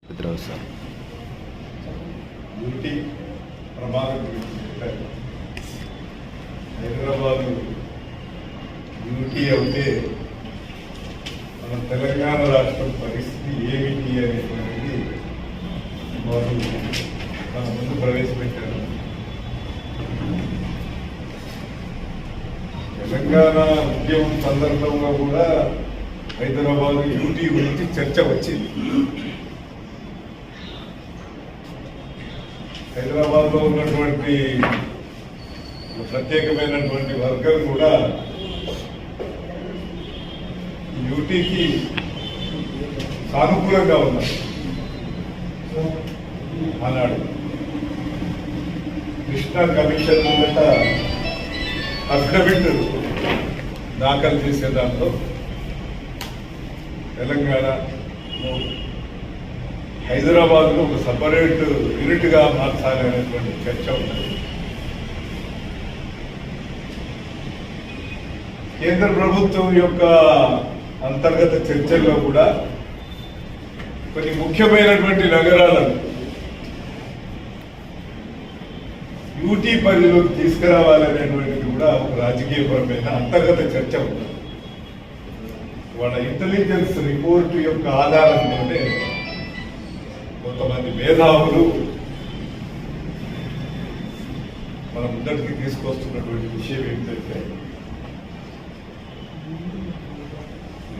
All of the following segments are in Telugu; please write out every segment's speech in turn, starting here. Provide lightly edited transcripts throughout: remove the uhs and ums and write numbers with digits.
సార్ యూటీ ప్రమాదం గురించి చెప్పారు. హైదరాబాద్ యూటీ అవుతే మన తెలంగాణ రాష్ట్రం పరిస్థితి ఏమిటి అనేటువంటిది వారు మన ముందు ప్రవేశపెట్టారు. తెలంగాణ ఉద్యమం సందర్భంగా కూడా హైదరాబాద్ యూటీ గురించి చర్చ వచ్చింది. హైదరాబాద్లో ఉన్నటువంటి ప్రత్యేకమైనటువంటి వర్గం కూడా యూటీకి సానుకూలంగా ఉన్నారు. ఆనాడు కృష్ణా కమిషన్ ముందట అఫిడవిట్ దాఖలు చేసే దాంట్లో తెలంగాణ హైదరాబాద్లో ఒక సపరేట్ యూనిట్గా మార్చాలి అనేటువంటి చర్చ ఉన్నది. కేంద్ర ప్రభుత్వం యొక్క అంతర్గత చర్చల్లో కూడా కొన్ని ముఖ్యమైనటువంటి నగరాలను యూటీ పరిధిలోకి తీసుకురావాలనేటువంటిది కూడా ఒక రాజకీయపరమైన అంతర్గత చర్చ ఉంది. వాళ్ళ ఇంటెలిజెన్స్ రిపోర్టు యొక్క ఆధారంతోనే కొంతమంది మేధావులు మన ముందటికి తీసుకొస్తున్నటువంటి విషయం ఏంటంటే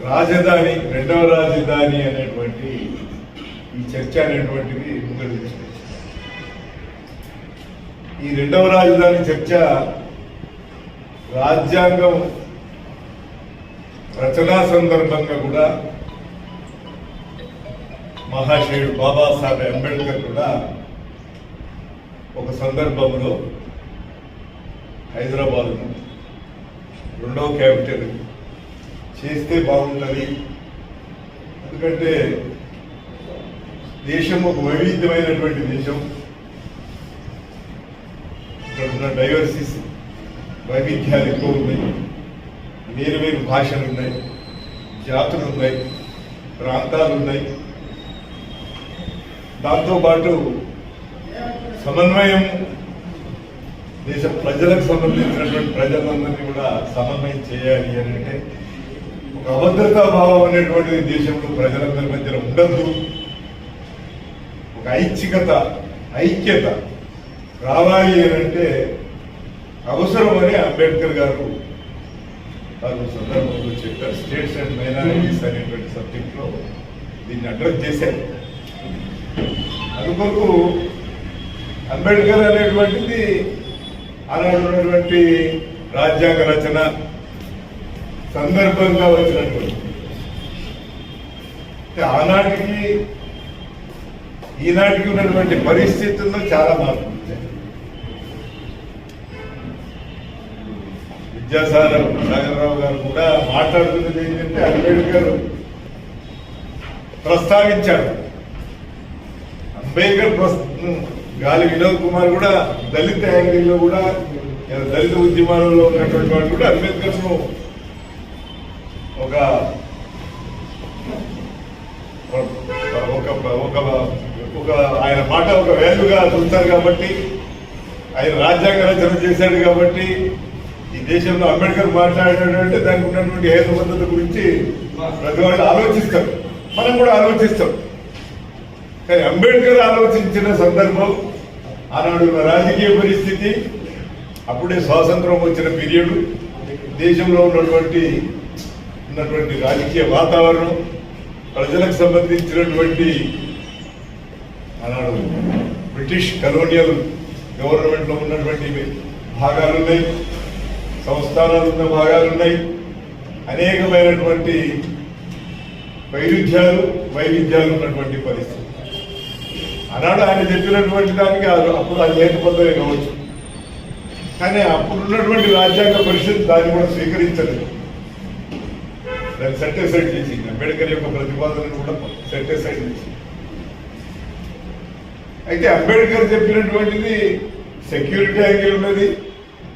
రాజధాని, రెండవ రాజధాని అనేటువంటి ఈ చర్చ అనేటువంటిది ముందటి తీసుకొచ్చింది. ఈ రెండవ రాజధాని చర్చ రాజ్యాంగం రచనా సందర్భంగా కూడా మహాశయుడు బాబాసాహెబ్ అంబేద్కర్ కూడా ఒక సందర్భంలో హైదరాబాద్ను రెండవ క్యాపిటల్ చేస్తే బాగుంటుంది, ఎందుకంటే దేశం ఒక వైవిధ్యమైనటువంటి దేశం, ఇక్కడ ఉన్న డైవర్సిటీ వైవిధ్యాలు ఎక్కువ ఉన్నాయి, వేరు వేరు భాషలు ఉన్నాయి, జాతులు ఉన్నాయి, ప్రాంతాలు ఉన్నాయి. దాంతోపాటు సమన్వయం, దేశ ప్రజలకు సంబంధించినటువంటి ప్రజలందరినీ కూడా సమన్వయం చేయాలి అని అంటే ఒక అభద్రతా భావం అనేటువంటిది దేశంలో ప్రజలందరి మధ్యన ఉండద్దు, ఒక ఐక్యత రావాలి అని అంటే అవసరమని అంబేద్కర్ గారు సందర్భంలో చెప్పారు. స్టేట్స్ అండ్ మైనారిటీస్ అనేటువంటి సబ్జెక్ట్లో దీన్ని అడ్రస్ చేశారు. అందుకొరకు అంబేద్కర్ అనేటువంటిది ఆనాడు ఉన్నటువంటి రాజ్యాంగ రచన సందర్భంగా వచ్చినటువంటి ఆనాటికి ఈనాటికి ఉన్నటువంటి పరిస్థితుల్లో చాలా మార్పులు వచ్చాయి. విద్యాసాగరరావు గారు కూడా మాట్లాడుతున్నది ఏంటంటే అంబేద్కర్ ప్రస్తావించాడు. అంబేద్కర్ గాలి వినోద్ కుమార్ కూడా దళిత యాంగిల్లో కూడా దళిత ఉద్యమాలలో ఉన్నటువంటి వాడు కూడా అంబేద్కర్ ను ఒక ఆయన మాట ఒక వాల్యూగా చూస్తారు కాబట్టి, ఆయన రాజ్యాంగ రచన చేశాడు కాబట్టి ఈ దేశంలో అంబేద్కర్ మాట్లాడాడంటే దానికి ఉన్నటువంటి హేతుబద్ధత గురించి ప్రతి వాళ్ళు ఆలోచిస్తారు, మనం కూడా ఆలోచిస్తాం. కానీ అంబేద్కర్ ఆలోచించిన సందర్భం, ఆనాడు రాజకీయ పరిస్థితి, అప్పుడే స్వాతంత్రం వచ్చిన పీరియడ్, దేశంలో ఉన్నటువంటి రాజకీయ వాతావరణం, ప్రజలకు సంబంధించినటువంటి ఆనాడు బ్రిటిష్ కలోనియల్ గవర్నమెంట్లో ఉన్నటువంటి భాగాలు ఉన్నాయి, సంస్థానాలు ఉన్న భాగాలు ఉన్నాయి, అనేకమైనటువంటి వైవిధ్యాలు ఉన్నటువంటి పరిస్థితి. ఆనాడు ఆయన చెప్పినటువంటి దానికి అప్పుడు అది లేకపోతే కావచ్చు, కానీ అప్పుడున్నటువంటి రాజ్యాంగ పరిషత్ దాన్ని కూడా స్వీకరించలేదు, దాన్ని సెటిసైడ్ చేసింది. అంబేద్కర్ యొక్క ప్రతిపాదనను కూడా సెటిసైడ్ చేసింది. అయితే అంబేద్కర్ చెప్పినటువంటిది సెక్యూరిటీ యాంగిల్ ఉన్నది,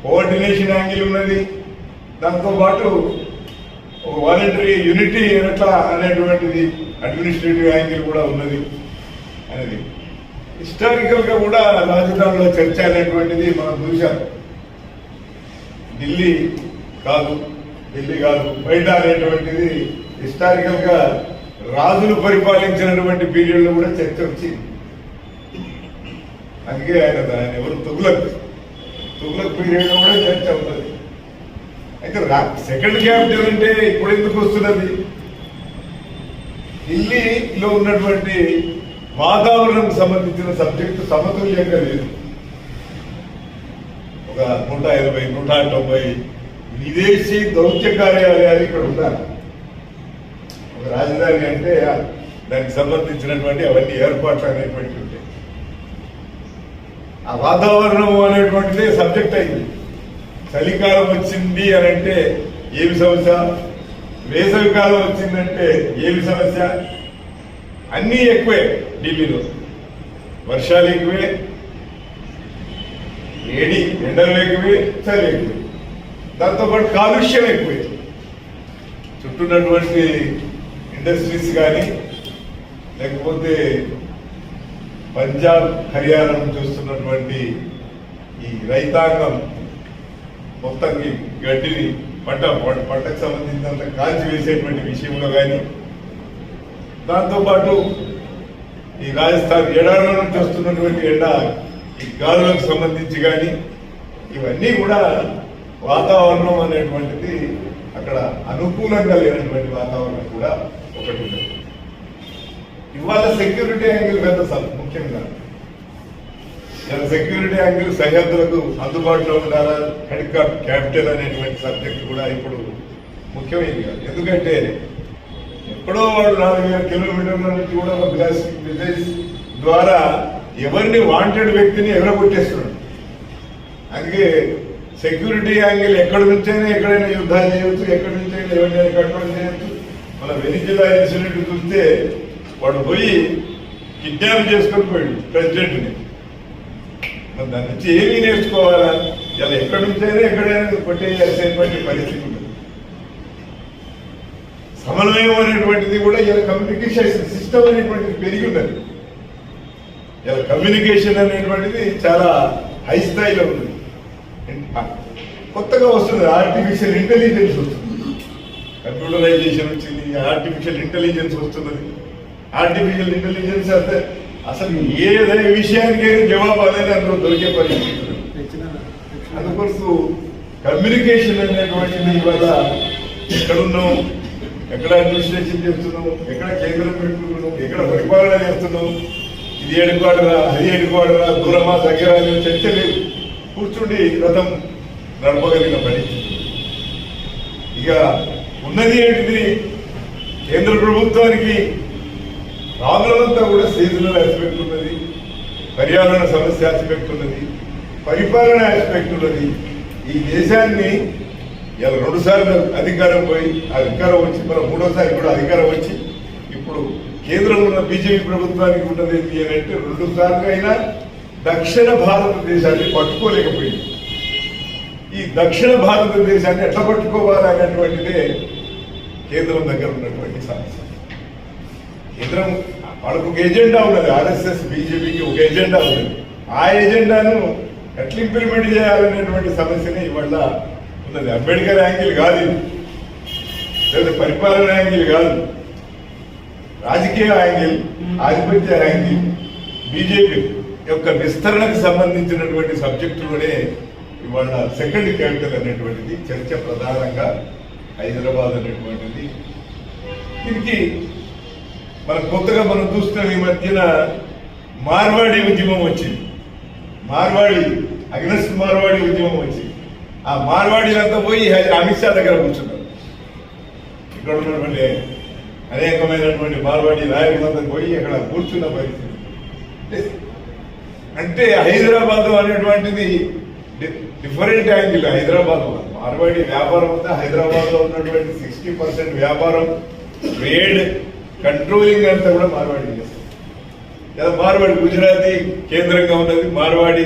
కోఆర్డినేషన్ యాంగిల్ ఉన్నది, దాంతోపాటు ఒక వాలంటరీ యూనిటీ ఎట్లా అనేటువంటిది అడ్మినిస్ట్రేటివ్ యాంగిల్ కూడా ఉన్నది. అనేది హిస్టారికల్గా కూడా రాజధానిలో చర్చ అనేటువంటిది మనం చూసాం. ఢిల్లీ కాదు బయట అనేటువంటిది హిస్టారికల్గా రాజులు పరిపాలించినటువంటి పీరియడ్లో కూడా చర్చ వచ్చింది. అందుకే ఆయన ఎవరు తుగ్లక్ పీరియడ్లో కూడా చర్చ అవుతుంది. అయితే సెకండ్ క్యాపిటల్ అంటే ఇప్పుడు ఎందుకు వస్తున్నది? ఢిల్లీలో ఉన్నటువంటి వాతావరణం సంబంధించిన సబ్జెక్టు సమతుల్యంగా లేదు. ఒక 180, 190 విదేశీ దౌత్య కార్యాలయాలు ఇక్కడ ఉండాలి. ఒక రాజధాని అంటే దానికి సంబంధించినటువంటి అవన్నీ ఏర్పాట్లు అనేటువంటి ఉంటాయి. ఆ వాతావరణం అనేటువంటిదే సబ్జెక్ట్ అయింది. చలికాలం వచ్చింది అని అంటే ఏమి సమస్య, వేసవి కాలం వచ్చిందంటే ఏమి సమస్య, అన్నీ ఎక్కువే. ఢిల్లీలో వర్షాలు ఎక్కువే, వేడి ఎండలు ఎక్కువే, చలి ఎక్కువే, దాంతోపాటు కాలుష్యం ఎక్కువే. చుట్టూన్నటువంటి ఇండస్ట్రీస్ కానీ లేకపోతే పంజాబ్ హర్యానా చూస్తున్నటువంటి ఈ రైతాంగం మొత్తం ఈ గడ్డిని పంటకు సంబంధించినంత కాల్చి వేసేటువంటి విషయంలో కానీ, దాంతోపాటు ఈ రాజస్థాన్ ఎడారుల నుంచి వస్తున్నటువంటి ఎండ ఈ గాలులకు సంబంధించి కానీ, ఇవన్నీ కూడా వాతావరణం అనేటువంటిది అక్కడ అనుకూలంగా లేనటువంటి వాతావరణం కూడా ఒకటి ఉంది. ఇవాళ సెక్యూరిటీ యాంగిల్ పెద్ద ముఖ్యంగా సెక్యూరిటీ యాంగిల్ సరిహద్దులకు అందుబాటులో ఉండాలా, హెడ్ క్యాపిటల్ అనేటువంటి సబ్జెక్ట్ కూడా ఇప్పుడు ముఖ్యమైనది కాదు. ఎందుకంటే ఎక్కడో వాళ్ళు 4000 కిలోమీటర్ల నుంచి కూడా ఒక విలేజ్ ద్వారా ఎవరిని వాంటెడ్ వ్యక్తిని ఎగరగొట్టేస్తున్నాడు. అందుకే సెక్యూరిటీ యాంగిల్ ఎక్కడి నుంచైనా ఎక్కడైనా యుద్ధాలు చేయవచ్చు, ఎక్కడి నుంచైనా ఎవరినైనా కంట్రోల్ చేయవచ్చు. మన వెనిజులా ఇన్సిడెంట్ చూస్తే వాడు పోయి కిడ్నాప్ చేసుకొని పోయాడు ప్రెసిడెంట్ని. మరి దాని నుంచి ఏమీ నేర్చుకోవాలా? ఇలా ఎక్కడి నుంచైనా ఎక్కడైనా కొట్టేయాల్సినటువంటి పరిస్థితి ఉంది. సమన్వయం అనేటువంటిది కూడా ఇలా కమ్యూనికేషన్ సిస్టమ్ అనేటువంటిది పెరిగి ఉన్నది. ఇలా కమ్యూనికేషన్ అనేటువంటిది చాలా హై స్థాయిలో ఉంది. కొత్తగా వస్తుంది ఆర్టిఫిషియల్ ఇంటెలిజెన్స్ వస్తుంది, కంప్యూటరైజేషన్ వచ్చింది, ఆర్టిఫిషియల్ ఇంటెలిజెన్స్ వస్తున్నది. ఆర్టిఫిషియల్ ఇంటెలిజెన్స్ అంటే అసలు ఏదైనా విషయానికైనా జవాబు అనేది అందులో దొరికే పరిస్థితి. అందుకోసం కమ్యూనికేషన్ అనేటువంటిది ఇవాళ ఎక్కడున్నాం, ఎక్కడ అడ్మినిస్ట్రేషన్ చేస్తున్నాం, ఎక్కడ కేంద్రం పెట్టుకుంటున్నాం, ఎక్కడ పరిపాలన చేస్తున్నాం, ఇది ఏడుకోడరా అది ఏడుకోడరా, దూరమా దగ్గర అని చర్చ లేదు. కూర్చుండి రథం నడపగలిగిన పరిస్థితి. ఇక ఉన్నది ఏంటిది? కేంద్ర ప్రభుత్వానికి ప్రాబ్లం అంతా కూడా సీజనల్ ఆస్పెక్ట్ ఉన్నది, పర్యావరణ సమస్య ఆస్పెక్ట్ ఉన్నది, పరిపాలన ఆస్పెక్ట్ ఉన్నది. ఈ దేశాన్ని ఇలా 2 సార్లు అధికారం పోయి అధికారం వచ్చి మన 3వసారి కూడా అధికారం వచ్చి ఇప్పుడు కేంద్రంలో ఉన్న బీజేపీ ప్రభుత్వానికి ఉన్నది ఏంటి అని అంటే 2 సార్లు అయినా దక్షిణ భారతదేశాన్ని పట్టుకోలేకపోయింది. ఈ దక్షిణ భారతదేశాన్ని ఎట్లా పట్టుకోవాలనేటువంటిదే కేంద్రం దగ్గర ఉన్నటువంటి సమస్య. కేంద్రం వాళ్ళకు ఒక ఎజెండా ఉన్నది, ఆర్ఎస్ఎస్ బీజేపీకి ఒక ఎజెండా ఉన్నది. ఆ ఎజెండాను ఎట్లా ఇంప్లిమెంట్ చేయాలనేటువంటి సమస్యనే ఇవాళ ఉన్నది. అంబేద్కర్ యాంగిల్ కాదు, లేదా పరిపాలన యాంగిల్ కాదు, రాజకీయ యాంగిల్, ఆధిపత్య యాంగిల్, బీజేపీ యొక్క విస్తరణకు సంబంధించినటువంటి సబ్జెక్టులోనే ఇవాళ సెకండ్ క్యాపిటల్ అనేటువంటిది చర్చ ప్రధానంగా హైదరాబాద్ అనేటువంటిది. దీనికి కొత్తగా మనం చూస్తున్న ఈ మధ్యన మార్వాడి ఉద్యమం వచ్చింది. అగ్నెస్ట్ మార్వాడి ఉద్యమం వచ్చింది. ఆ మార్వాడీలంతా పోయి అమిత్ షా దగ్గర కూర్చున్నారు. ఇక్కడ ఉన్నటువంటి అనేకమైనటువంటి మార్వాడి నాయకులంతా పోయి అక్కడ కూర్చున్న పరిస్థితి. అంటే హైదరాబాద్ అనేటువంటిది డిఫరెంట్ యాంగిల్. హైదరాబాద్ మార్వాడి వ్యాపారం అంతా హైదరాబాద్ లో ఉన్నటువంటి 60% వ్యాపారం, ట్రేడ్, కంట్రోలింగ్ అంతా కూడా మార్వాడి చేస్తారు. లేదా మార్వాడి గుజరాతీ కేంద్రంగా ఉన్నది, మార్వాడి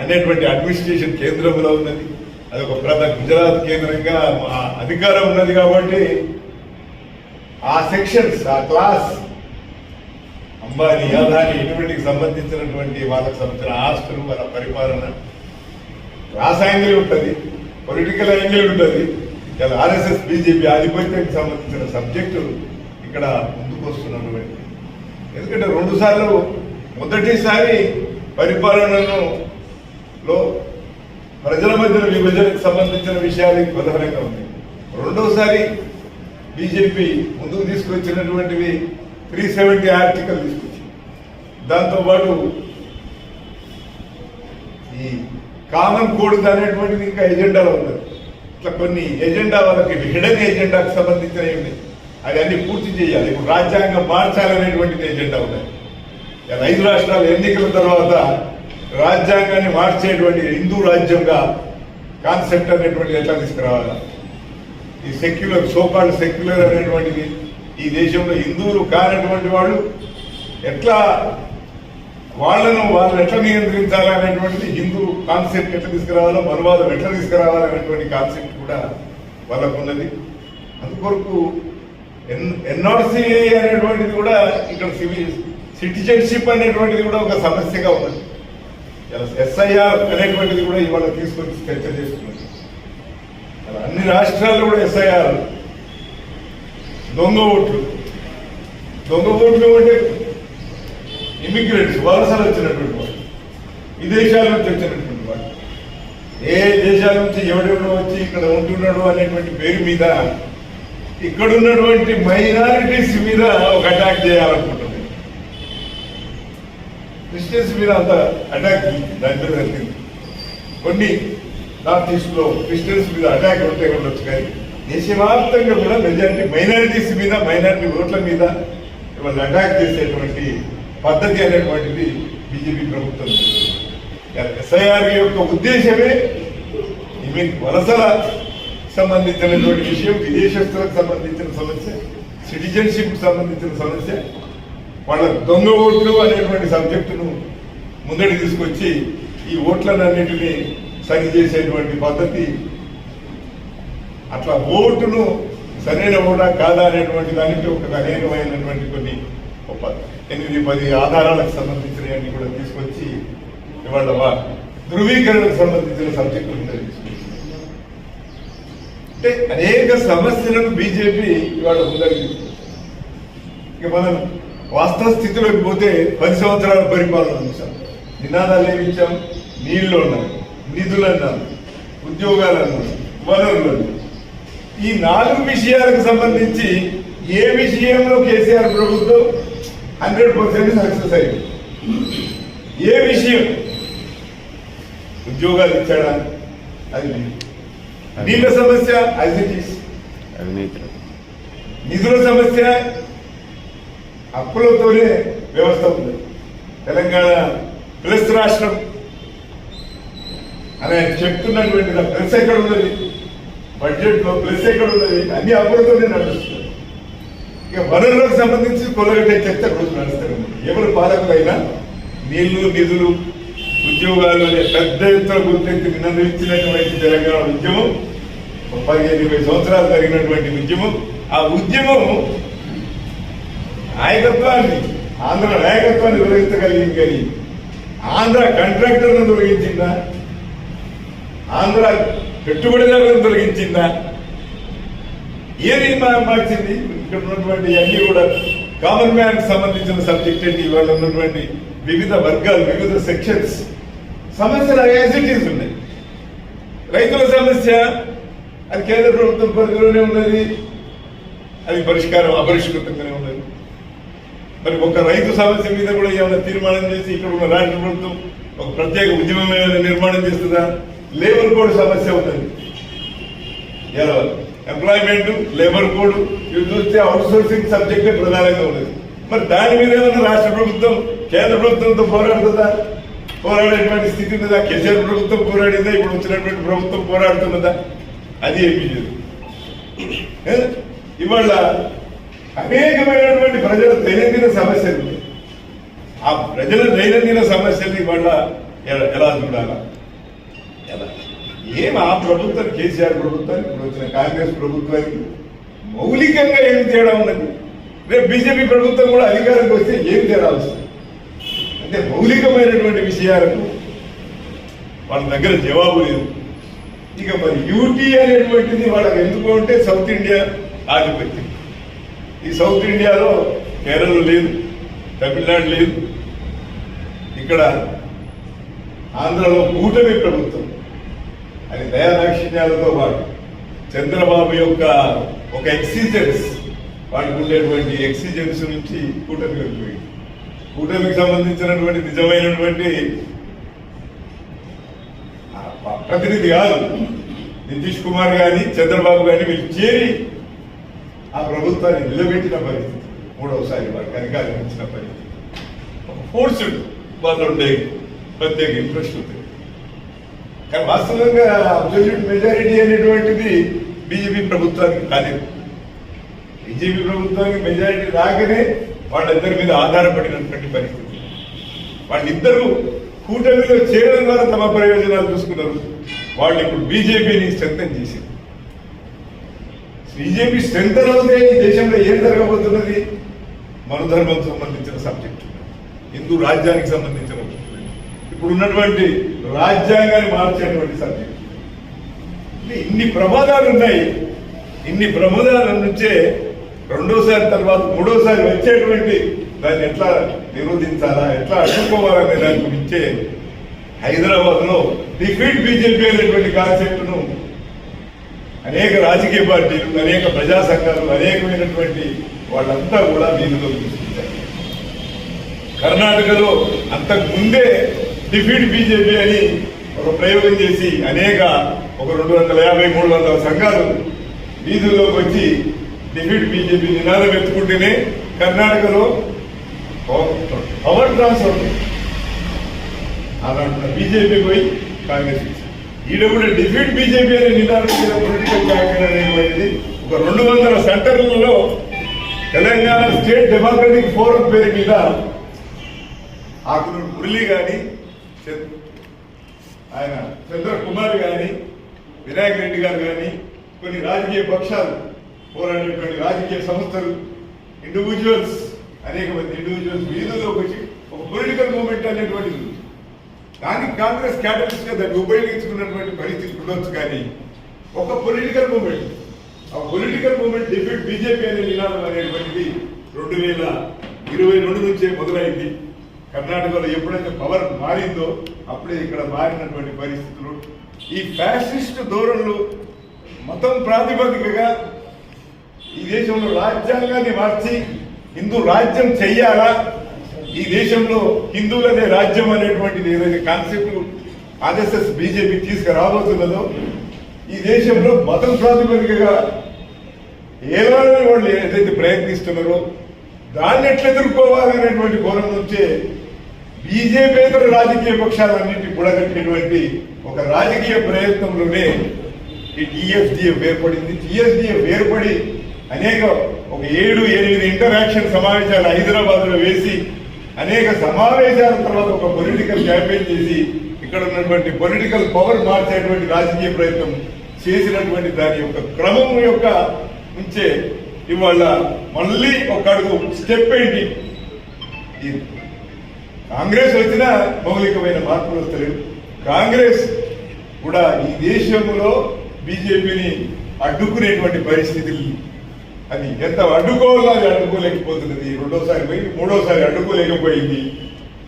అనేటువంటి అడ్మినిస్ట్రేషన్ కేంద్రంలో ఉన్నది. అది ఒక గుజరాత్ కేంద్రంగా అధికారం ఉన్నది. కాబట్టి ఆ సెక్షన్స్, ఆ క్లాస్ అంబానీ అదాని ఇటువంటికి సంబంధించినటువంటి వాళ్ళకి సంబంధించిన ఆస్తులు వాళ్ళ పరిపాలన రాస్ యాంగిల్ ఉంటుంది, పొలిటికల్ యాంగిల్ ఉంటుంది. ఇలా ఆర్ఎస్ఎస్ బీజేపీ ఆధిపత్యానికి సంబంధించిన సబ్జెక్టు ఇక్కడ ముందుకు వస్తున్నటువంటి, ఎందుకంటే 2 సార్లు మొదటిసారి పరిపాలనలో ప్రజల మధ్య విభజనకు సంబంధించిన విషయాలు ప్రధానంగా ఉంది. రెండోసారి బీజేపీ ముందుకు తీసుకొచ్చినటువంటివి 370 ఆర్టికల్ తీసుకొచ్చి, దాంతోపాటు ఈ కామన్ కోడ్ అనేటువంటిది ఇంకా ఎజెండాలో ఉంది. ఇట్లా కొన్ని ఎజెండా వాళ్ళకి హిడెన్ ఎజెండాకు సంబంధించినవి ఉన్నాయి, అది అన్ని పూర్తి చేయాలి. ఇప్పుడు రాజ్యాంగం మార్చాలనేటువంటిది ఎజెండా ఉన్నాయి. 5 రాష్ట్రాల ఎన్నికల తర్వాత రాజ్యాంగాన్ని మార్చేటువంటి హిందూ రాజ్యంగా కాన్సెప్ట్ అనేటువంటిది ఎట్లా తీసుకురావాలా, ఈ సెక్యులర్ సోకాల్డ్ సెక్యులర్ అనేటువంటిది ఈ దేశంలో హిందువులు కానటువంటి వాళ్ళు ఎట్లా వాళ్ళను ఎట్లా నియంత్రించాలనేటువంటిది, హిందూ కాన్సెప్ట్ ఎట్లా తీసుకురావాలో, మనువాదం ఎట్లా తీసుకురావాలనేటువంటి కాన్సెప్ట్ కూడా వాళ్ళకు ఉన్నది. అందుకొరకు ఎన్ఆర్సీ అనేటువంటిది కూడా ఇక్కడ సిటిజన్షిప్ అనేటువంటిది కూడా ఒక సమస్యగా ఉన్నది. ఎస్ఐఆర్ అనేటువంటిది కూడా ఇవాళ తీసుకొచ్చి చర్చ చేస్తున్నది. అన్ని రాష్ట్రాల్లో కూడా ఎస్ఐఆర్ దొంగ ఓట్లు అంటే ఇమిగ్రెంట్స్, వలసలు వచ్చినటువంటి వాళ్ళు, విదేశాల నుంచి వచ్చినటువంటి వాళ్ళు, ఏ దేశాల నుంచి ఎవడెవడో వచ్చి ఇక్కడ ఉంటున్నాడు అనేటువంటి పేరు మీద ఇక్కడ ఉన్నటువంటి మైనారిటీస్ మీద ఒక అటాక్ చేయాలనుకుంటుంది. క్రిస్టియన్స్ మీద అంత అటాక్ దాని మీద జరిగింది. కొన్ని నార్త్ ఈస్ట్ లో క్రిస్టియన్స్ మీద అటాక్ ఉంటే ఉండొచ్చు, కానీ దేశవ్యాప్తంగా కూడా మెజారిటీ మైనారిటీస్ మీద, మైనారిటీ ఓట్ల మీద వాళ్ళు అటాక్ చేసేటువంటి పద్ధతి అనేటువంటిది బీజేపీ ప్రభుత్వం. ఎస్ఐఆర్ యొక్క ఉద్దేశమే వలసల సంబంధించినటువంటి విషయం, విదేశస్తులకు సంబంధించిన సమస్య, సిటిజన్షిప్ సంబంధించిన సమస్య, వాళ్ళ దొంగ ఓట్లు అనేటువంటి సబ్జెక్టును ముందడి తీసుకొచ్చి ఈ ఓట్లన్నింటినీ సరి చేసేటువంటి పద్ధతి, అట్లా ఓటును సరైన ఓటా కాదా అనేటువంటి దానికి ఒక అనేకమైనటువంటి కొన్ని 8-10 ఆధారాలకు సంబంధించినవన్నీ కూడా తీసుకొచ్చి ఇవాళ ధృవీకరణకు సంబంధించిన సబ్జెక్టులు తీసుకొచ్చి, అంటే అనేక సమస్యలను బీజేపీ ఇవాళ ముందరికి తీసుకొచ్చింది. ఇక మనం వాస్తవ స్థితిలోకి పోతే 10 సంవత్సరాల పరిపాలన చూసాం. నినాదాలు ఏమి ఇచ్చాం? నీళ్లు అన్నాం, నిధులు అన్నాం, ఉద్యోగాలు అన్నాం, వనరులు. ఈ 4 విషయాలకు సంబంధించి ఏ విషయంలో కేసీఆర్ ప్రభుత్వం 100% సక్సెస్ అయింది? ఏ విషయం? ఉద్యోగాలు ఇచ్చాడా? అది నీళ్ళ సమస్య, నిధుల సమస్య, అప్పులతోనే వ్యవస్థ ఉంది. తెలంగాణ ప్లస్ రాష్ట్రం అని చెప్తున్నటువంటి ప్లస్ ఎక్కడ ఉన్నది? బడ్జెట్ లో ప్లస్ ఎక్కడ ఉన్నది? అన్ని అప్పులతోనే నడుస్తుంది. ఇక వనరులకు సంబంధించి కొలగట్టే చర్చ రోజు నడుస్తారు. ఎవరు పాలకులైనా నీళ్లు, నిధులు, ఉద్యోగాలు అనే పెద్ద ఎత్తున గుర్తించి నినదించినటువంటి తెలంగాణ ఉద్యమం, 15-20 సంవత్సరాలు జరిగినటువంటి ఉద్యమం. ఆ ఉద్యమం నాయకత్వాన్ని, ఆంధ్ర నాయకత్వాన్ని తొలగించగలిగింది, కానీ ఆంధ్ర కాంట్రాక్టర్లను తొలగించిందా? ఆంధ్ర పెట్టుబడిదారులను తొలగించిందా? ఏది మార్చింది? ఇక్కడ ఉన్నటువంటి అన్ని కూడా కామన్ మ్యాన్ కి సంబంధించిన సబ్జెక్ట్ ఏంటి? ఇవాళ ఉన్నటువంటి వివిధ వర్గాలు, వివిధ సెక్షన్స్ సమస్యలు యాసిటీస్ ఉన్నాయి. రైతుల సమస్య అది కేంద్ర ప్రభుత్వం పరిధిలోనే ఉన్నది, అది పరిష్కారం అపరిష్కృతంగానే ఉన్నది. మరి ఒక రైతు సమస్య మీద కూడా ఏమైనా తీర్మానం చేసి ఇక్కడ ఉన్న రాష్ట్ర ప్రభుత్వం ఒక ప్రత్యేక ఉద్యమం ఏమైనా నిర్మాణం చేస్తుందా? లేబర్ కోడ్ సమస్య ఉన్నది. ఎంప్లాయ్మెంట్, లేబర్ కోడ్ ఇవి చూస్తే అవుట్ సోర్సింగ్ సబ్జెక్టే ప్రధానంగా ఉన్నది. మరి దాని మీద ఏమైనా రాష్ట్ర ప్రభుత్వం కేంద్ర ప్రభుత్వంతో పోరాడుతుందా? పోరాడేటువంటి స్థితి ఉన్నదా? కేసీఆర్ ప్రభుత్వం పోరాడిందా? ఇప్పుడు వచ్చినటువంటి ప్రభుత్వం పోరాడుతున్నదా? అది ఏమీ లేదు. ఇవాళ అనేకమైనటువంటి ప్రజల దైనందిన సమస్యలు ఉన్నాయి. ఆ ప్రజల దైనందిన సమస్యలు ఇవాళ ఎలా చూడాలా? ఎలా ఏం ఆ ప్రభుత్వం, కేసీఆర్ ప్రభుత్వానికి, ఇప్పుడు వచ్చిన కాంగ్రెస్ ప్రభుత్వానికి మౌలికంగా ఏమి తేడా ఉన్నది? రేపు బీజేపీ ప్రభుత్వం కూడా అధికారంకి వస్తే ఏం తేరాల్సింది అంటే మౌలికమైనటువంటి విషయాలకు వాళ్ళ దగ్గర జవాబు లేదు. ఇక మరి యూటీ అనేటువంటిది వాళ్ళకి ఎందుకు అంటే సౌత్ ఇండియా ఆధిపత్యం. ఈ సౌత్ ఇండియాలో కేరళ లేదు, తమిళనాడు లేదు, ఇక్కడ ఆంధ్రలో కూటమి ప్రభుత్వం అది దయాదాక్షిణ్యాలతో పాటు చంద్రబాబు యొక్క ఒక ఎక్సిజెన్స్, వాళ్ళకు ఉండేటువంటి ఎక్సిజెన్స్ నుంచి కూటమి వెళ్ళిపోయింది. కూటమికి సంబంధించినటువంటి నిజమైనటువంటి ప్రతినిధి కాదు నితీష్ కుమార్ కానీ చంద్రబాబు కానీ వీళ్ళు చేరి ఆ ప్రభుత్వాన్ని నిలబెట్టిన పరిస్థితి, మూడవసారి వారికి అధికారం ఇచ్చిన పరిస్థితి. ఫోర్స్డ్ వాళ్ళు ఉండే ప్రత్యేక ఇంట్రెస్ట్ ఉంటుంది. కానీ వాస్తవంగా అబ్సల్యూట్ మెజారిటీ అనేటువంటిది బీజేపీ ప్రభుత్వానికి కాలేదు. బీజేపీ ప్రభుత్వానికి మెజారిటీ రాకనే వాళ్ళిద్దరి మీద ఆధారపడినటువంటి పరిస్థితి. వాళ్ళిద్దరూ కూటమిలో చేరడం ద్వారా తమ ప్రయోజనాలు చూసుకున్నారు. వాళ్ళు ఇప్పుడు బీజేపీని స్ట్రెంథెన్ చేశారు. బీజేపీ స్ట్రెంథెన్ అవుతే ఈ దేశంలో ఏం జరగబోతున్నది? మనుధర్మం సంబంధించిన సబ్జెక్టు, హిందూ రాజ్యానికి సంబంధించిన, ఇప్పుడు ఉన్నటువంటి రాజ్యాంగాన్ని మార్చేటువంటి సబ్జెక్టు. ఇన్ని ప్రమాదాలు ఉన్నాయి. ఇన్ని ప్రమాదాల నుంచే రెండోసారి తర్వాత మూడోసారి వచ్చేటువంటి దాన్ని ఎట్లా నిరోధించాలా, ఎట్లా అడ్డుకోవాలనే దాని గురించే హైదరాబాద్ లో డిఫీట్ బీజేపీ అనేటువంటి కాన్సెప్ట్ ను అనేక రాజకీయ పార్టీలు, అనేక ప్రజా సంఘాలు, అనేకమైనటువంటి వాళ్ళంతా కూడా వీధిలో తీసుకుంటారు. కర్ణాటకలో అంతకు ముందే డిఫీట్ బీజేపీ అని ఒక ప్రయోగం చేసి ఒక 250-300 సంఘాలు వీధుల్లోకి వచ్చి డిఫీట్ బీజేపీ నినాదం ఎత్తుకుంటేనే కర్ణాటకలో పవర్ ట్రాన్స్ఫర్ అలాంటి బీజేపీ పోయి కాంగ్రెస్ ఈడ కూడా డిఫీట్ బీజేపీ అనే నినాదం మీద పొలిటికల్ క్యాపిటల్ అనేటువంటిది ఒక 200 సెంటర్లలో తెలంగాణ స్టేట్ డెమోక్రటిక్ ఫోరం పేరు మీద ఆకునూరు మురళి కానీ, ఆయన చంద్ర కుమార్ కానీ, వినాయక్ రెడ్డి గారు కానీ, కొన్ని రాజకీయ పక్షాలు పోరాడేటువంటి రాజకీయ సంస్థలు, ఇండివిజువల్స్, అనేక మంది ఇండివిజువల్స్ వీధుల్లోకి వచ్చి ఒక పొలిటికల్ మూవ్మెంట్ అనేటువంటిది ఉంది. దానికి కాంగ్రెస్ క్యాటలిస్ట్ గా దాన్ని ఉపయోగించుకున్నటువంటి పరిస్థితి ఉండొచ్చు. కానీ ఒక పొలిటికల్ మూవ్మెంట్, ఆ పొలిటికల్ మూవ్మెంట్ డిఫీట్ బీజేపీ అనే నినాదం అనేటువంటిది 2022 నుంచే మొదలైంది. కర్ణాటకలో ఎప్పుడైతే పవర్ మారిందో అప్పుడే ఇక్కడ మారినటువంటి పరిస్థితులు. ఈ ఫ్యాసిస్ట్ ధోరణులు మతం ప్రాతిపదికగా ఈ దేశంలో రాజ్యాంగాన్ని మార్చి హిందూ రాజ్యం చెయ్యాలా, ఈ దేశంలో హిందువులనే రాజ్యం అనేటువంటిది ఏదైతే కాన్సెప్ట్ ఆర్ఎస్ఎస్ బీజేపీ తీసుకురాబోతున్నదో, ఈ దేశంలో మతం ప్రాతిపదికగా ఏలాలని వాళ్ళు ఏదైతే ప్రయత్నిస్తున్నారో దాన్ని ఎట్లా ఎదుర్కోవాలనేటువంటి కోణం నుంచే బీజేపీతర రాజకీయ పక్షాలన్నింటి కూడగట్టేటువంటి ఒక రాజకీయ ప్రయత్నంలోనే ఈ టీఎస్డీఎఫ్ ఏర్పడింది. టీఎస్డీఎఫ్ ఏర్పడి ఒక 7-8 ఇంటరాక్షన్ సమావేశాలు హైదరాబాద్ లో వేసి అనేక సమావేశాల తర్వాత ఒక పొలిటికల్ క్యాంపెయిన్ చేసి ఇక్కడ ఉన్నటువంటి పొలిటికల్ పవర్ మార్చేటువంటి రాజకీయ ప్రయత్నం చేసినటువంటి దాని యొక్క క్రమం యొక్క నుంచే ఇవాళ మళ్ళీ ఒక అడుగు స్టెప్ ఏంటి, కాంగ్రెస్ వచ్చినా మౌలికమైన మార్పులు వస్తలేవు. కాంగ్రెస్ కూడా ఈ దేశంలో బీజేపీని అడ్డుకునేటువంటి పరిస్థితులు, అది ఎంత అడ్డుకోవాలో అది అడ్డుకోలేకపోతున్నది. రెండోసారి పోయింది, మూడోసారి అడ్డుకోలేకపోయింది.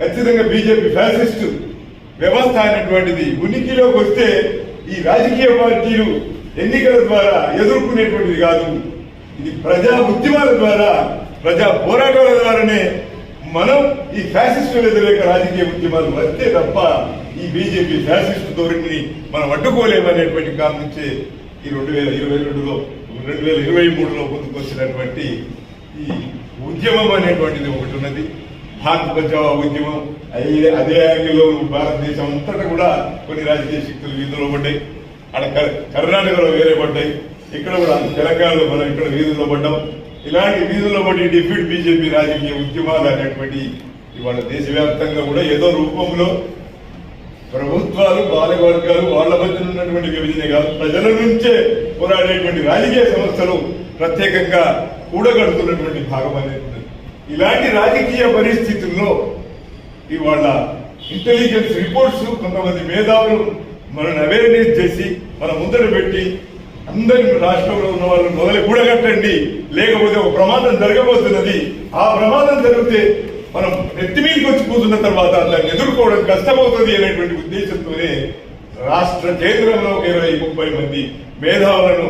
ఖచ్చితంగా బీజేపీ ఫ్యాసిస్ట్ వ్యవస్థ అనేటువంటిది ఉనికిలోకి వస్తే ఈ రాజకీయ పార్టీలు ఎన్నికల ద్వారా ఎదుర్కొనేటువంటిది కాదు. ఇది ప్రజా ఉద్యమాల ద్వారా, ప్రజా పోరాటాల ద్వారానే మనం ఈ ఫ్యాసిస్టు వ్యతిరేక రాజకీయ ఉద్యమాలు వస్తే తప్ప ఈ బీజేపీ ఫ్యాసిస్టు ధోరణిని మనం అడ్డుకోలేమనేటువంటి కారణం నుంచే ఈ 2022లో 2023లో ముందుకొచ్చినటువంటి ఈ ఉద్యమం అనేటువంటిది ఒకటి ఉన్నది. భారత్ బచావో ఉద్యమం. అదే యాంగిల్లో భారతదేశం అంతటా కూడా కొన్ని రాజకీయ శక్తులు వీధుల్లో పడ్డాయి. అక్కడ కర్ణాటకలో వేరే పడ్డాయి, ఇక్కడ కూడా తెలంగాణలో మనం ఇక్కడ వీధుల్లో పడ్డాం. ఇలాంటి వీధుల్లో పడి డిఫీట్ బీజేపీ రాజకీయ ఉద్యమాలు అనేటువంటి ఇవాళ దేశవ్యాప్తంగా కూడా ఏదో రూపంలో ప్రభుత్వాలు, పాలకవర్గాలు వాళ్ళ మధ్య ఉన్నటువంటి విభజనే కాదు, ప్రజల నుంచే పోరాడేటువంటి రాజకీయ సంస్థలు ప్రత్యేకంగా కూడగడుతున్నటువంటి భాగం అనేది ఉన్నది. ఇలాంటి రాజకీయ పరిస్థితుల్లో ఇవాళ ఇంటెలిజెన్స్ రిపోర్ట్స్ కొంతమంది మేధావులు మనల్ని అవేర్నెస్ చేసి మన ముందర పెట్టి అందరి రాష్ట్రంలో ఉన్న వాళ్ళు మొదలు కూడగట్టండి, లేకపోతే ఒక ప్రమాదం జరగబోతున్నది, ఆ ప్రమాదం జరిగితే మనం నెత్తి మీదకి వచ్చి కూర్చున్న తర్వాత దాన్ని ఎదుర్కోవడం కష్టమవుతుంది అనేటువంటి ఉద్దేశంతోనే రాష్ట్ర కేంద్రంలో 20-30 మంది మేధావులను,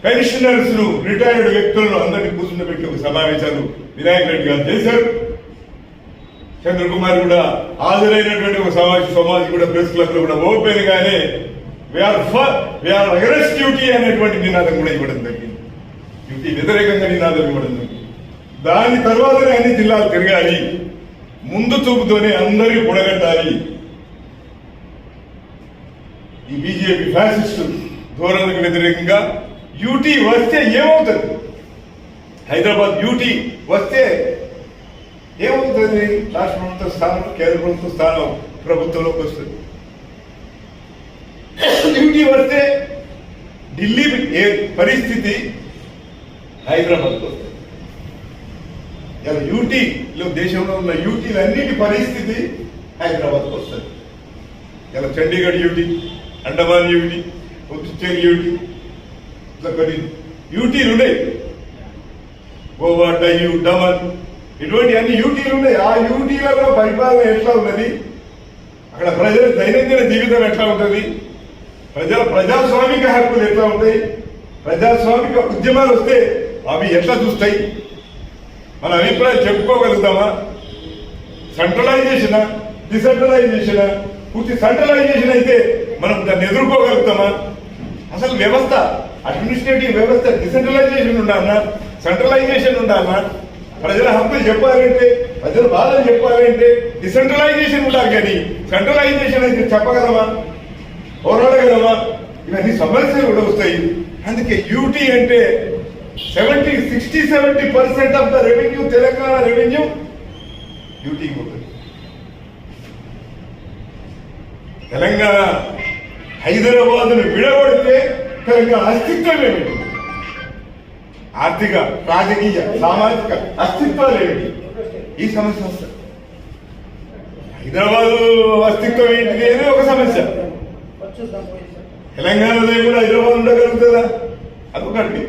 పెన్షనర్స్ ను, రిటైర్డ్ వ్యక్తులను అందరినీ కూర్చుండబెట్టి ఒక సమావేశాలు వినాయక్ రెడ్డి గారు చేశారు. చంద్రకుమార్ కూడా హాజరైనటువంటి ఒక సమాజ్ కూడా ప్రెస్ క్లబ్ లో కూడా ఓపెన్ గానే వీఆర్ అగరెస్ట్ డ్యూటీ అనేటువంటి నినాదం కూడా ఇవ్వడం జరిగింది. డ్యూటీ వ్యతిరేకంగా నినాదం ఇవ్వడం జరిగింది. దాని తర్వాతనే అన్ని జిల్లాలు తిరగాలి, ముందు చూపుతోనే అందరికీ కూడగట్టాలి. ఈ బీజేపీ ఫ్యాసిస్టు ధోరణికి వ్యతిరేకంగా యూటీ వస్తే ఏమవుతుంది, హైదరాబాద్ యూటీ వస్తే ఏమవుతుంది, రాష్ట్ర ప్రభుత్వ స్థానం, కేంద్ర ప్రభుత్వ స్థానం ప్రభుత్వంలోకి వస్తుంది. యూటీ వస్తే ఢిల్లీ ఏ పరిస్థితి హైదరాబాద్కి వస్తుంది. ఇలా యూటీలో దేశంలో ఉన్న యూటీలన్నిటి పరిస్థితి హైదరాబాద్కి వస్తుంది. ఇలా Chandigarh UT, Andaman UT, Puducherry UT, ఇట్లా కొన్ని యూటీలు ఉన్నాయి. గోవా, డయ్యూ, డమన్, ఇటువంటి అన్ని యూటీలు ఉన్నాయి. ఆ యూటీలలో పరిపాలన ఎట్లా ఉన్నది, అక్కడ ప్రజల దైనందిన జీవితం ఎట్లా ఉంటుంది, ప్రజాస్వామిక హక్కులు ఎట్లా ఉంటాయి, ప్రజాస్వామిక ఉద్యమాలు వస్తే అవి ఎట్లా చూస్తాయి, మన అభిప్రాయం చెప్పుకోగలుగుతామా, సెంట్రలైజేషన్ డిసెంట్రలైజేషన్, పూర్తి సెంట్రలైజేషన్ అయితే మనం దాన్ని ఎదుర్కోగలుగుతామా, అసలు వ్యవస్థ అడ్మినిస్ట్రేటివ్ వ్యవస్థ డిసెంట్రలైజేషన్ ఉండాలన్నా సెంట్రలైజేషన్ ఉండాలన్నా, ప్రజల హక్కులు చెప్పాలంటే ప్రజల బాధలు చెప్పాలంటే డిసెంట్రలైజేషన్ ఉండాలి, కానీ సెంట్రలైజేషన్ అయితే చెప్పగలమా, పోరాడగలమా, ఇవన్నీ సమస్యలు కూడా వస్తాయి. అందుకే యూటీ అంటే 60-70% of the revenue, Telangana revenue యూటీకి ఉంటుంది. తెలంగాణ హైదరాబాద్ను విడగొడితే తెలంగాణ అస్తిత్వం ఏమిటి, ఆర్థిక, రాజకీయ, సామాజిక అస్తిత్వాలు ఏమిటి, ఈ సమస్య వస్తుంది. హైదరాబాద్ అస్తిత్వం ఏంటిది అనేది ఒక సమస్య. తెలంగాణలో కూడా హైదరాబాద్ ఉండగలుగుతుందా, అదొకటి.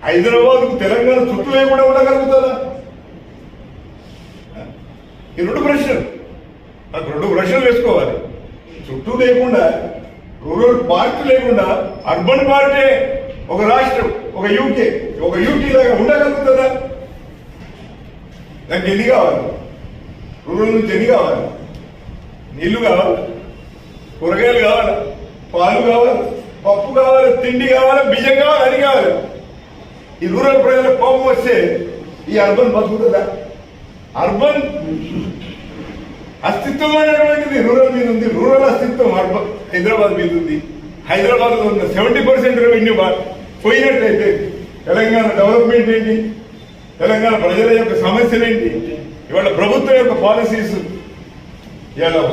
హైదరాబాద్ తెలంగాణ చుట్టూ కూడా ఉండగలుగుతుందా, ఈ రెండు ప్రశ్నలు, నాకు రెండు ప్రశ్నలు వేసుకోవాలి. చుట్టూ లేకుండా, రూరల్ పార్ట్ లేకుండా, అర్బన్ పార్టే ఒక రాష్ట్రం, ఒక యూటీ లాగా ఉండగలుగుతుందా? దానికి ఎన్ని కావాలి, రూరల్ నుంచి ఎన్ని కావాలి, నీళ్లు కావాలి, కూరగాయలు కావాలి, పాలు కావాలి, పప్పు కావాలి, తిండి కావాలి, బియ్యం కావాలి, అని కావాలి. ఈ రూరల్ ప్రజలకు కోపం వస్తే ఈ అర్బన్ బతుకుతుందా? అర్బన్ అస్తిత్వం అనేటువంటిది రూరల్ మీద ఉంది, రూరల్ అస్తిత్వం అర్బన్ హైదరాబాద్ మీద ఉంది. హైదరాబాద్ లో ఉన్న 70% రెవెన్యూ పోయినట్టయితే తెలంగాణ డెవలప్మెంట్ ఏంటి, తెలంగాణ ప్రజల యొక్క సమస్యలు ఏంటి, ఇవాళ ప్రభుత్వం యొక్క పాలసీస్, ఇలా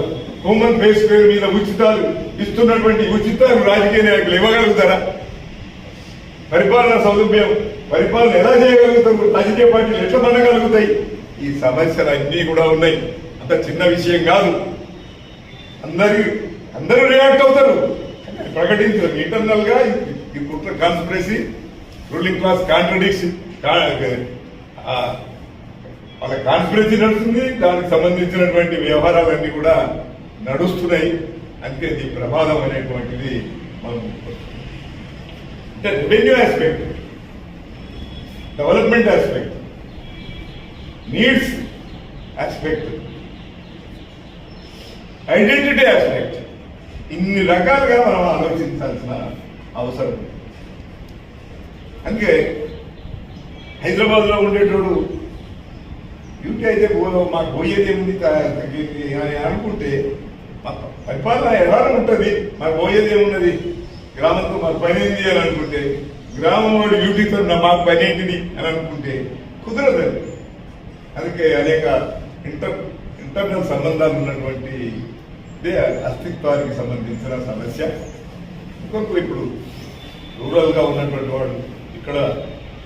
హ్యూమన్ బేస్ పేరు మీద ఉచితాలు ఇస్తున్నటువంటి ఉచితాలు రాజకీయ నాయకులు ఇవ్వగలుగుతారా? పరిపాలన సౌలభ్యం, పరిపాలన ఎలా చేయగలుగుతారు, రాజకీయ పార్టీలు ఎట్లా పండగలుగుతాయి? ఈ సమస్యలు అన్నీ కూడా ఉన్నాయి. అంత చిన్న విషయం కాదు. అందరూ రియాక్ట్ అవుతారు, ప్రకటించరు. ఇంటర్నల్ గా ఈ కుట్ర కాన్స్పిరసీ, రూలింగ్ క్లాస్ కాంట్రడిక్స్, వాళ్ళ కాన్స్పిరసీ నడుస్తుంది, దానికి సంబంధించినటువంటి వ్యవహారాలన్నీ కూడా నడుస్తున్నాయి. అందుకే ఈ ప్రమాదం అనేటువంటిది మనం అంటే revenue aspect, development aspect, needs aspect, identity aspect, ఇన్ని రకాలుగా మనం ఆలోచించాల్సిన అవసరం. అందుకే హైదరాబాద్ లో ఉండేటోడు యూటీ అయితే మాకు పోయేది ఏముంది అని అనుకుంటే పరిపాలన ఎలా ఉంటుంది, మాకు పోయేది ఏమున్నది, గ్రామంతో మాకు పని ఏంటి అని అనుకుంటే, గ్రామం వాడు యూటీతో మాకు పని ఏంటిది అని అనుకుంటే కుదరదు. అందుకే అనేక ఇంటర్నల్ సంబంధాలు ఉన్నటువంటి ఇదే అస్తిత్వానికి సంబంధించిన సమస్య. ఇంకొక ఇప్పుడు రూరల్ గా ఉన్నటువంటి వాడు ఇక్కడ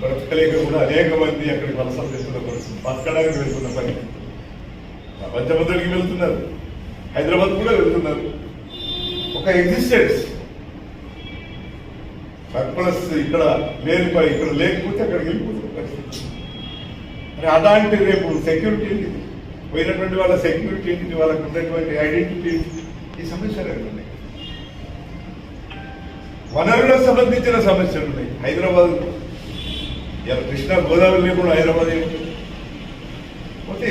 బ్రతకలేక కూడా అనేక మంది అక్కడికి వలసలు చేస్తున్న పరిస్థితి, బతకడానికి వెళ్తున్న పని. ప్రపంచమంతటికి వెళ్తున్నారు, హైదరాబాద్ కూడా వెళ్తున్నారు. ఒక ఎగ్జిస్టెన్స్ సర్ప్లస్ ఇక్కడ లేనిపై ఇక్కడ లేకపోతే అక్కడికి వెళ్ళిపోతున్న పరిస్థితి. మరి అలాంటి రేపు సెక్యూరిటీ ఏంటిది, పోయినటువంటి వాళ్ళ సెక్యూరిటీ ఏంటిది, వాళ్ళకు ఉన్నటువంటి ఐడెంటిటీ, ఈ సమస్యలు ఉన్నాయి. వనరులకు సంబంధించిన సమస్యలు ఉన్నాయి. హైదరాబాద్ కృష్ణా గోదావరి లేకుండా హైదరాబాద్ ఏముంటుంది. పోతే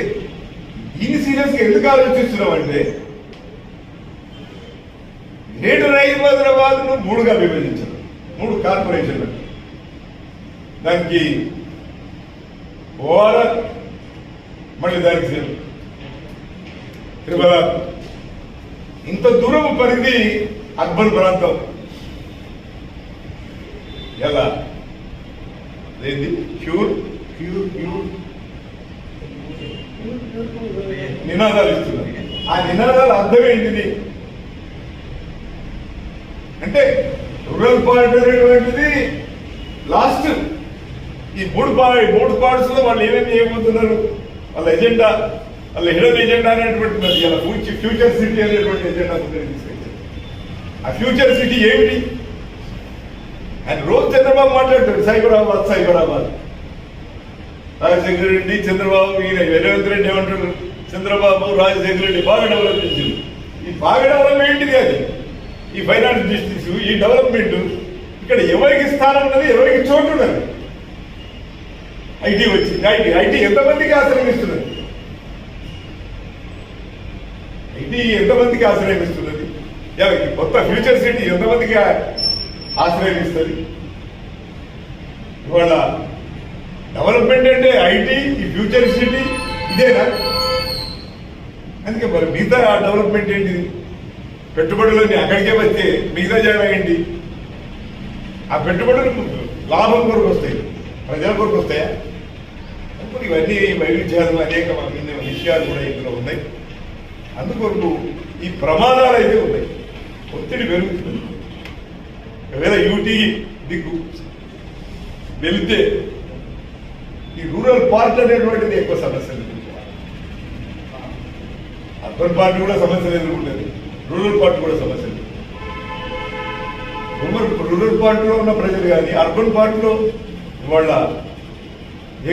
దీన్ని సీరియస్గా ఎందుకు ఆలోచిస్తున్నామంటే, గ్రేటర్ హైదరాబాద్ ను 3గా విభజించారు, 3 కార్పొరేషన్లు. దానికి ఓఆర్ఆర్, మళ్ళీ దానికి త్రిపుర, ఇంత దూరం పరిధి అర్బన్ ప్రాంతం. ఎలా ఏంది ప్యూర్ ప్యూర్ ప్యూర్ నినాదాలు ఇస్తున్నారు. ఆ నినాదాల అర్థం ఏంటిది అంటే, రూరల్ పార్ట్ అనేటువంటిది లాస్ట్. ఈ మూడు పార్ట్స్ లో వాళ్ళు ఏమేమి చేయబోతున్నారు, వాళ్ళ ఎజెండా, వాళ్ళ హిడెన్ ఎజెండా అనేటువంటిది ఇలా ఫ్యూచర్ సిటీ అనేటువంటి ఎజెండా తీసుకొచ్చారు. ఆ ఫ్యూచర్ సిటీ ఏమిటి? ఆయన రోజు చంద్రబాబు మాట్లాడతాడు, సైబరాబాద్ సైబరాబాద్. రాజశేఖర రెడ్డి, చంద్రబాబు, ఈయన రేవంత్ రెడ్డి ఏమంటాడు, చంద్రబాబు రాజశేఖర రెడ్డి బాగా డెవలప్ చేసింది. ఈ బాగా డెవలప్మెంట్ అది, ఈ ఫైనాన్స్ డిస్ట్రిక్ట్స్, ఈ డెవలప్మెంట్ ఇక్కడ ఎవరికి స్థానం ఉన్నది, ఎవరికి చోటు ఉన్నది. ఐటీ వచ్చింది. ఐటీ ఎంతమందికి ఆశ్రయం ఇస్తున్నది? ఐటీ ఎంతమందికి ఆశ్రయం ఇస్తున్నది? కొత్త ఫ్యూచర్ సిటీ ఎంతమందికి ఆశ్రయం ఇస్తుంది? ఇవాళ డెవలప్మెంట్ అంటే ఐటీ, ఈ ఫ్యూచర్ సిటీ ఇదేనా? అందుకే మరి మిగతా డెవలప్మెంట్ ఏంటిది? పెట్టుబడులన్నీ అక్కడికే వస్తే మిగతా జాగా ఏంటి? ఆ పెట్టుబడులు లాభం కొరకు వస్తాయి, ప్రజల కొరకు వస్తాయా? అనుకుని ఇవన్నీ వైవిధ్యాలు, అనేక విషయాలు కూడా ఇందులో ఉన్నాయి. అందుకొరకు ఈ ప్రమాదాలు అయితే ఉన్నాయి, ఒత్తిడి పెరుగుతుంది. ఒకవేళ యూటీ దిక్కు వెళితే ఈ రూరల్ పార్ట్ అనేటువంటిది ఎక్కువ సమస్యలు ఎదుర్కోవాలి. అర్బన్ పార్ట్ కూడా సమస్యలు ఎదుర్కొంటుంది, రూరల్ పార్ట్ కూడా సమస్యలు. రూరల్ పార్ట్లో ఉన్న ప్రజలు కానీ అర్బన్ పార్ట్లో వాళ్ళ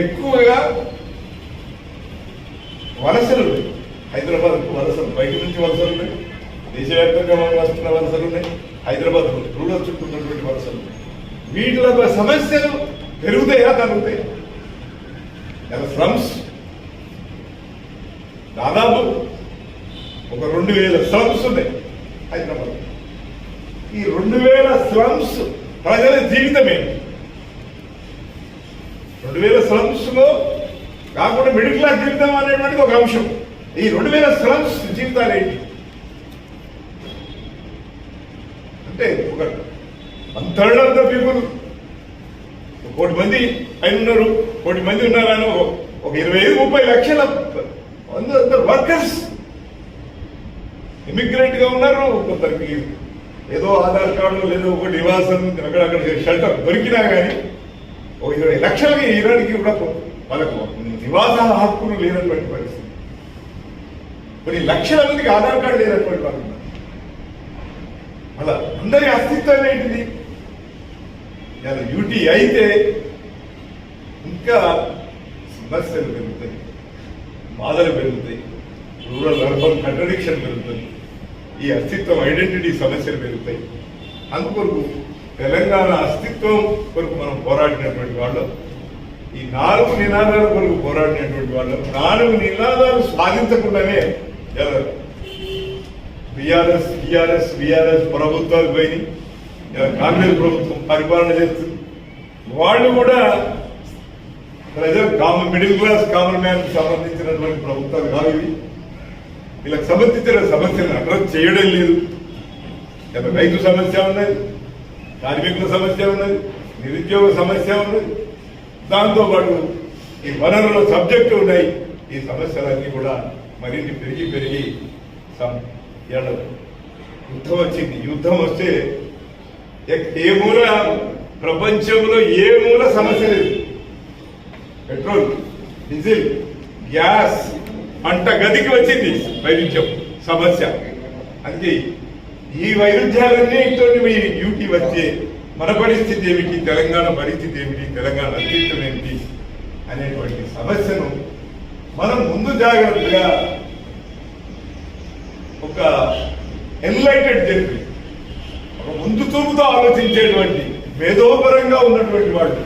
ఎక్కువగా వలసలు ఉన్నాయి. హైదరాబాద్కు వలసలు, బయట నుంచి వలసలు ఉన్నాయి, దేశవ్యాప్తంగా వస్తున్న వలసలు ఉన్నాయి, హైదరాబాద్ రూరల్ చుట్టూ ఉన్నటువంటి వలసలు ఉన్నాయి. వీటిలో సమస్యలు పెరుగుతాయా తగ్గుతాయా? స్లమ్స్ దాదాపు ఒక 2000 స్లమ్స్ ఉన్నాయి హైదరాబాద్. ఈ 2000 స్లమ్స్ ప్రజల జీవితమే. 2000 స్లమ్స్ లో కాకుండా మిడిల్ క్లాస్ జీవితం అనేటువంటిది ఒక అంశం. ఈ 2000 స్లమ్స్ జీవితాలు ఏంటి అంటే, ఒక 1/3 ఆఫ్ ద పీపుల్, 1 కోటి మంది పైన ఉన్నారు, 1 కోటి మంది ఉన్నారని ఒక 25-30 లక్షల వర్కర్స్ ఇమిగ్రెంట్ గా ఉన్నారు. కొందరికి ఏదో ఆధార్ కార్డు, లేదో ఒక నివాసం, అక్కడక్కడ షెల్టర్ దొరికినా కానీ ఒక 20 లక్షలకి ఈనాడికి కూడా వాళ్ళకు నివాస హక్కులు లేనటువంటి పరిస్థితి. కొన్ని లక్షల మందికి ఆధార్ కార్డు లేనటువంటి వాళ్ళు ఉన్నారు. మళ్ళా అందరి అస్తిత్వం ఏంటిది? యూటీ అయితే ఇంకా సమస్యలు పెరుగుతాయి, బాధలు పెరుగుతాయి, రూరల్ అర్బన్ కంట్రడిక్షన్ పెరుగుతుంది, ఈ అస్తిత్వం ఐడెంటిటీ సమస్యలు పెరుగుతాయి. అందుకొరకు తెలంగాణ అస్తిత్వం కొరకు మనం పోరాడినటువంటి వాళ్ళు, ఈ 4 నినాదాల కొరకు పోరాడినటువంటి వాళ్ళు, 4 నినాదాలు సాధించకుండానే బీఆర్ఎస్ ప్రభుత్వాలు పోయి కాంగ్రెస్ ప్రభుత్వం పరిపాలన చేస్తుంది. వాళ్ళు కూడా ప్రజలు మిడిల్ క్లాస్ కామన్ మ్యాన్ సంబంధించినటువంటి ప్రభుత్వాలు కాదు ఇవి. వీళ్ళకి సంబంధించిన సమస్యలను అడ్రస్ చేయడం లేదు. రైతు సమస్య ఉన్నది, కార్మికుల సమస్య ఉన్నది, నిరుద్యోగ సమస్య ఉన్నది, దాంతోపాటు ఈ వనరుల సబ్జెక్టు ఉన్నాయి. ఈ సమస్యలన్నీ కూడా మరిన్ని పెరిగి యుద్ధం వచ్చింది. యుద్ధం వస్తే ఏ మూల ప్రపంచంలో ఏ మూల సమస్య లేదు. పెట్రోల్, డీజిల్, గ్యాస్, పంట గదికి వచ్చింది వైరుధ్యం సమస్య. అందుకే ఈ వైరుధ్యాలన్నింటితో మీ డ్యూటీ వచ్చే మన పరిస్థితి ఏమిటి, తెలంగాణ పరిస్థితి ఏమిటి, తెలంగాణ అస్తిత్వం ఏమిటి అనేటువంటి సమస్యను మనం ముందు జాగ్రత్తగా ఒక ఎన్లైటెడ్ జర్నీ, ఒక ముందు చూపుతో ఆలోచించేటువంటి మేధోపరంగా ఉన్నటువంటి వాళ్ళు